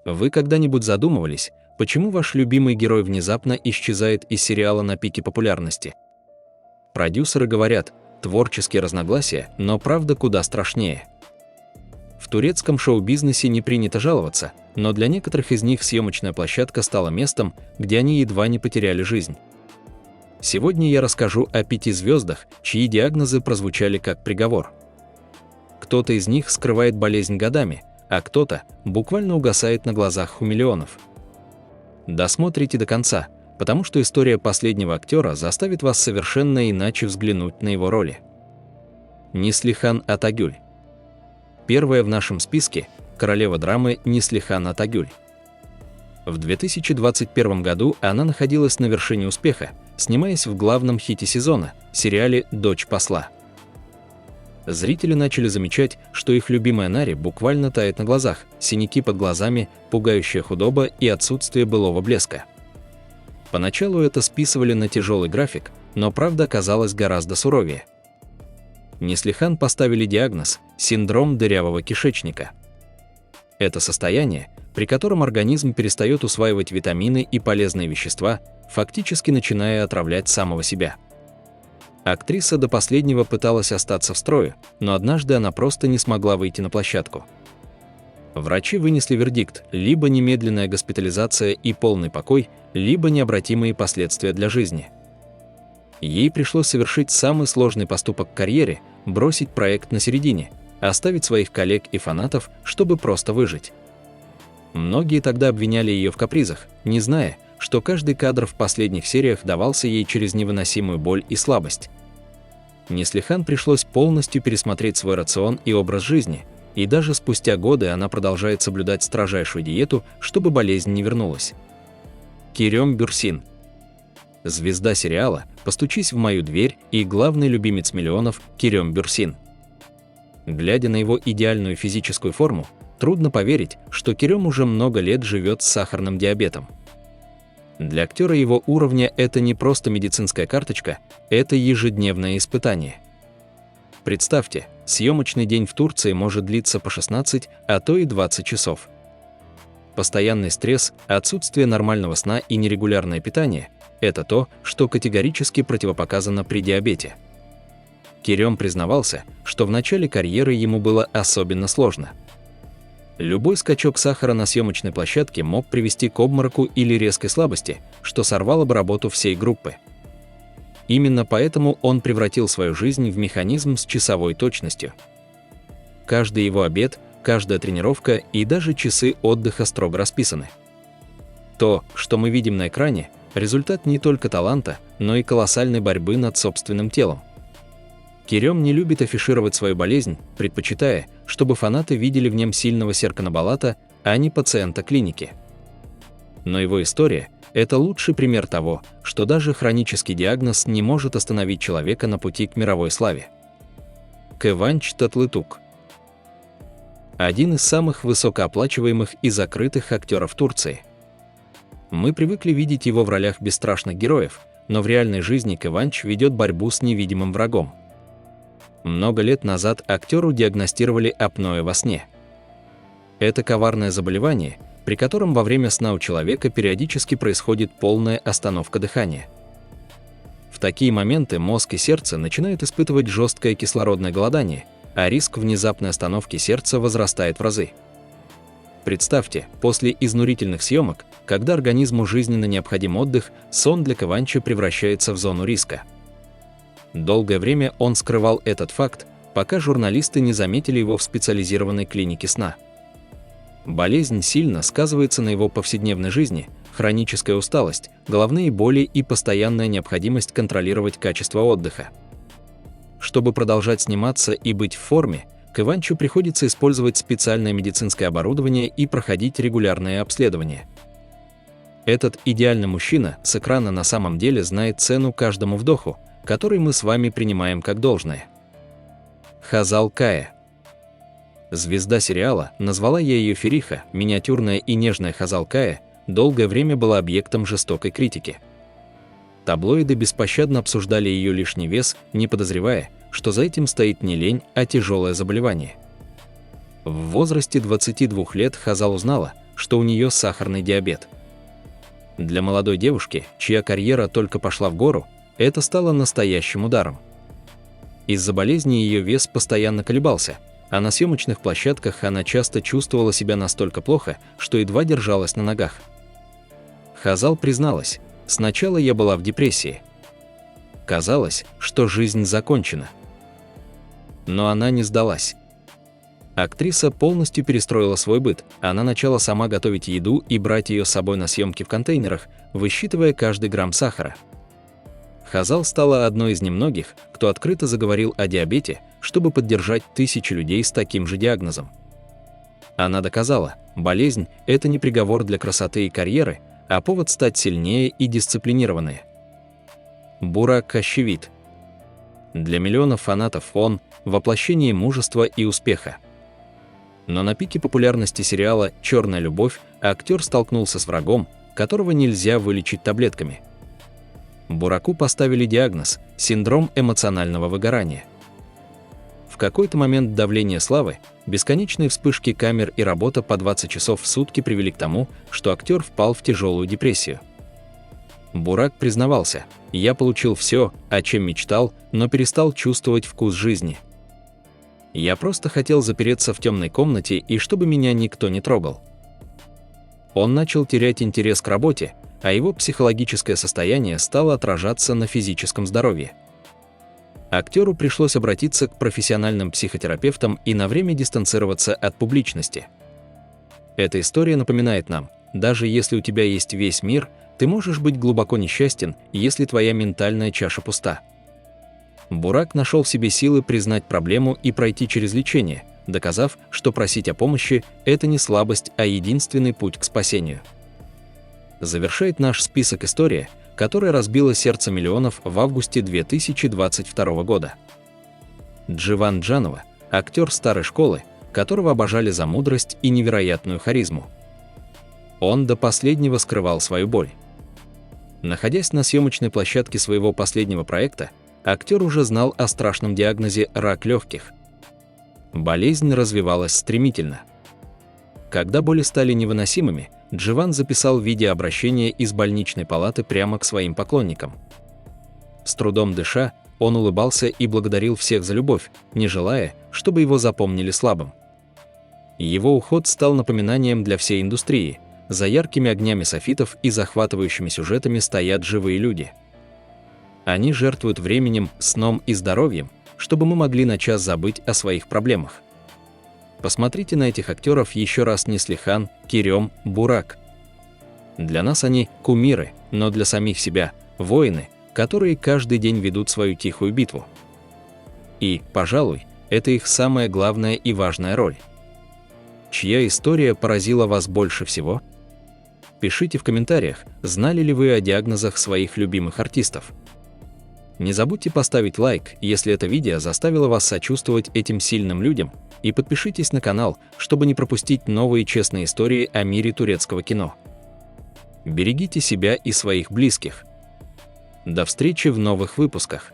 Вы когда-нибудь задумывались, почему ваш любимый герой внезапно исчезает из сериала на пике популярности? Продюсеры говорят, творческие разногласия, но правда куда страшнее. В турецком шоу-бизнесе не принято жаловаться, но для некоторых из них съемочная площадка стала местом, где они едва не потеряли жизнь. Сегодня я расскажу о 5 звездах, чьи диагнозы прозвучали как приговор. Кто-то из них скрывает болезнь годами, а кто-то буквально угасает на глазах у миллионов. Досмотрите до конца, потому что история последнего актера заставит вас совершенно иначе взглянуть на его роли. Неслихан Атагюль. Первая в нашем списке – королева драмы Неслихан Атагюль. В 2021 году она находилась на вершине успеха, снимаясь в главном хите сезона – сериале «Дочь посла». Зрители начали замечать, что их любимая Нари буквально тает на глазах, синяки под глазами, пугающая худоба и отсутствие былого блеска. Поначалу это списывали на тяжелый график, но правда оказалась гораздо суровее. Неслихан поставили диагноз – синдром дырявого кишечника. Это состояние, при котором организм перестает усваивать витамины и полезные вещества, фактически начиная отравлять самого себя. Актриса до последнего пыталась остаться в строю, но однажды она просто не смогла выйти на площадку. Врачи вынесли вердикт – либо немедленная госпитализация и полный покой, либо необратимые последствия для жизни. Ей пришлось совершить самый сложный поступок в карьере – бросить проект на середине, оставить своих коллег и фанатов, чтобы просто выжить. Многие тогда обвиняли ее в капризах, не зная, что каждый кадр в последних сериях давался ей через невыносимую боль и слабость. Неслихан пришлось полностью пересмотреть свой рацион и образ жизни, и даже спустя годы она продолжает соблюдать строжайшую диету, чтобы болезнь не вернулась. Керем Бюрсин. Звезда сериала «Постучись в мою дверь» и главный любимец миллионов Керем Бюрсин. Глядя на его идеальную физическую форму, трудно поверить, что Керем уже много лет живет с сахарным диабетом. Для актера его уровня это не просто медицинская карточка, это ежедневное испытание. Представьте, съемочный день в Турции может длиться по 16, а то и 20 часов. Постоянный стресс, отсутствие нормального сна и нерегулярное питание – это то, что категорически противопоказано при диабете. Керем признавался, что в начале карьеры ему было особенно сложно. Любой скачок сахара на съемочной площадке мог привести к обмороку или резкой слабости, что сорвало бы работу всей группы. Именно поэтому он превратил свою жизнь в механизм с часовой точностью. Каждый его обед, каждая тренировка и даже часы отдыха строго расписаны. То, что мы видим на экране, результат не только таланта, но и колоссальной борьбы над собственным телом. Керем не любит афишировать свою болезнь, предпочитая, чтобы фанаты видели в нем сильного Серкана Балата, а не пациента клиники. Но его история – это лучший пример того, что даже хронический диагноз не может остановить человека на пути к мировой славе. Кыванч Татлытук. Один из самых высокооплачиваемых и закрытых актеров Турции. Мы привыкли видеть его в ролях бесстрашных героев, но в реальной жизни Кыванч ведет борьбу с невидимым врагом. Много лет назад актеру диагностировали апноэ во сне. Это коварное заболевание, при котором во время сна у человека периодически происходит полная остановка дыхания. В такие моменты мозг и сердце начинают испытывать жесткое кислородное голодание, а риск внезапной остановки сердца возрастает в разы. Представьте, после изнурительных съемок, когда организму жизненно необходим отдых, сон для Кыванча превращается в зону риска. Долгое время он скрывал этот факт, пока журналисты не заметили его в специализированной клинике сна. Болезнь сильно сказывается на его повседневной жизни, хроническая усталость, головные боли и постоянная необходимость контролировать качество отдыха. Чтобы продолжать сниматься и быть в форме, Кыванчу приходится использовать специальное медицинское оборудование и проходить регулярные обследования. Этот идеальный мужчина с экрана на самом деле знает цену каждому вдоху, который мы с вами принимаем как должное. Хазал Кая. Звезда сериала, назвала я ее Фериха, миниатюрная и нежная Хазал Кая, долгое время была объектом жестокой критики. Таблоиды беспощадно обсуждали ее лишний вес, не подозревая, что за этим стоит не лень, а тяжелое заболевание. В возрасте 22 лет Хазал узнала, что у нее сахарный диабет. Для молодой девушки, чья карьера только пошла в гору, это стало настоящим ударом. Из-за болезни ее вес постоянно колебался, а на съемочных площадках она часто чувствовала себя настолько плохо, что едва держалась на ногах. Хазал призналась: «Сначала я была в депрессии. Казалось, что жизнь закончена». Но она не сдалась. Актриса полностью перестроила свой быт, она начала сама готовить еду и брать ее с собой на съемки в контейнерах, высчитывая каждый грамм сахара. Хазал стала одной из немногих, кто открыто заговорил о диабете, чтобы поддержать тысячи людей с таким же диагнозом. Она доказала: болезнь – это не приговор для красоты и карьеры, а повод стать сильнее и дисциплинированнее. Бурак Кащевит. Для миллионов фанатов он – воплощение мужества и успеха. Но на пике популярности сериала «Черная любовь» актер столкнулся с врагом, которого нельзя вылечить таблетками. Бураку поставили диагноз – синдром эмоционального выгорания. В какой-то момент давление славы, бесконечные вспышки камер и работа по 20 часов в сутки привели к тому, что актер впал в тяжелую депрессию. Бурак признавался: «Я получил все, о чем мечтал, но перестал чувствовать вкус жизни. Я просто хотел запереться в темной комнате и чтобы меня никто не трогал». Он начал терять интерес к работе, а его психологическое состояние стало отражаться на физическом здоровье. Актеру пришлось обратиться к профессиональным психотерапевтам и на время дистанцироваться от публичности. Эта история напоминает нам: даже если у тебя есть весь мир, ты можешь быть глубоко несчастен, если твоя ментальная чаша пуста. Бурак нашел в себе силы признать проблему и пройти через лечение, доказав, что просить о помощи – это не слабость, а единственный путь к спасению. Завершает наш список история, которая разбила сердце миллионов в августе 2022 года. Дживан Джанова – актер старой школы, которого обожали за мудрость и невероятную харизму. Он до последнего скрывал свою боль. Находясь на съемочной площадке своего последнего проекта, актер уже знал о страшном диагнозе рак легких. Болезнь развивалась стремительно. Когда боли стали невыносимыми, Дживан записал видеообращение из больничной палаты прямо к своим поклонникам. С трудом дыша, он улыбался и благодарил всех за любовь, не желая, чтобы его запомнили слабым. Его уход стал напоминанием для всей индустрии: за яркими огнями софитов и захватывающими сюжетами стоят живые люди. Они жертвуют временем, сном и здоровьем, чтобы мы могли на час забыть о своих проблемах. Посмотрите на этих актеров еще раз: Неслихан, Керем, Бурак. Для нас они кумиры, но для самих себя – воины, которые каждый день ведут свою тихую битву. И, пожалуй, это их самая главная и важная роль. Чья история поразила вас больше всего? Пишите в комментариях, знали ли вы о диагнозах своих любимых артистов. Не забудьте поставить лайк, если это видео заставило вас сочувствовать этим сильным людям, и подпишитесь на канал, чтобы не пропустить новые честные истории о мире турецкого кино. Берегите себя и своих близких. До встречи в новых выпусках.